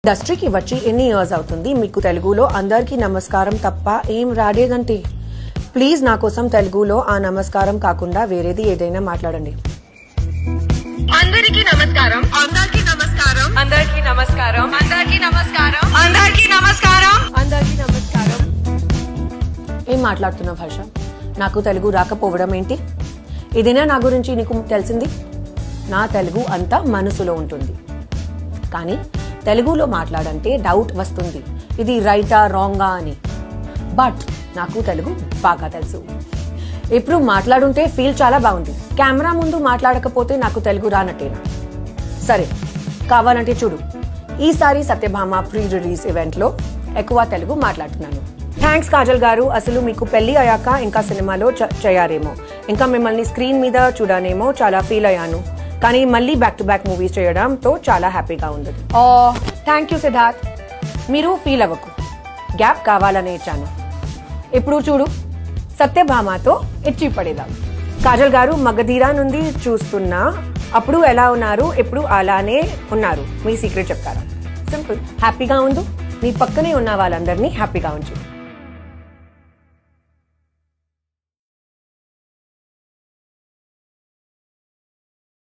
ఇండస్ట్రీకి వచ్చి ఎన్ని ఇయర్స్ అవుతుంది? మీకు తెలుగులో అందరికీ నమస్కారం తప్ప ఏం రాలేదంటే ప్లీజ్ నా కోసం తెలుగులో ఆ నమస్కారం కాకుండా వేరేది ఏదైనా మాట్లాడండి. అందరికీ నమస్కారం. అందరికీ నమస్కారం. అందరికీ నమస్కారం. అందరికీ నమస్కారం. అందరికీ నమస్కారం. అందరికీ నమస్కారం. ఏం మాట్లాడుతున్నావు భాష? నాకు తెలుగు రాకపోవడం ఏంటి? ఇదేనా నా గురించి నీకు తెలిసింది? నా తెలుగు అంతా మనసులో ఉంటుంది, కానీ తెలుగులో మాట్లాడంటే డౌట్ వస్తుంది, ఇది రైటా రాంగా అని. బట్ నాకు తెలుగు బాగా తెలుసు. ఇప్పుడు మాట్లాడుంటే ఫీల్ చాలా బాగుంది. కెమెరా ముందు మాట్లాడకపోతే నాకు తెలుగు రానట్టేనా? సరే, కావాలంటే చూడు, ఈసారి సత్యభామ ప్రీ రిలీజ్ ఈవెంట్ లో ఎక్కువ తెలుగు మాట్లాడుతున్నాను. థ్యాంక్స్ కాజల్ గారు. అసలు మీకు పెళ్లి అయ్యాక ఇంకా సినిమాలో చేయారేమో, ఇంకా మిమ్మల్ని స్క్రీన్ మీద చూడనేమో చాలా ఫీల్ అయ్యాను, కానీ మళ్ళీ బ్యాక్ టు బ్యాక్ మూవీస్ చేయడంతో చాలా హ్యాపీగా ఉంది. Thank you Siddharth. మీరు ఫీల్ అవ్వకు, గ్యాప్ కావాలనే ఇచ్చాను. ఇప్పుడు చూడు, సత్యభామతో ఇచ్చి పడేదాం. కాజల్ గారు, మగధీరా నుండి చూస్తున్నా, అప్పుడు ఎలా ఉన్నారు, ఇప్పుడు అలానే ఉన్నారు. మీ సీక్రెట్ చెప్తారా? సింపుల్, హ్యాపీగా ఉండు, నీ పక్కనే ఉన్న వాళ్ళందరినీ హ్యాపీగా ఉంచు.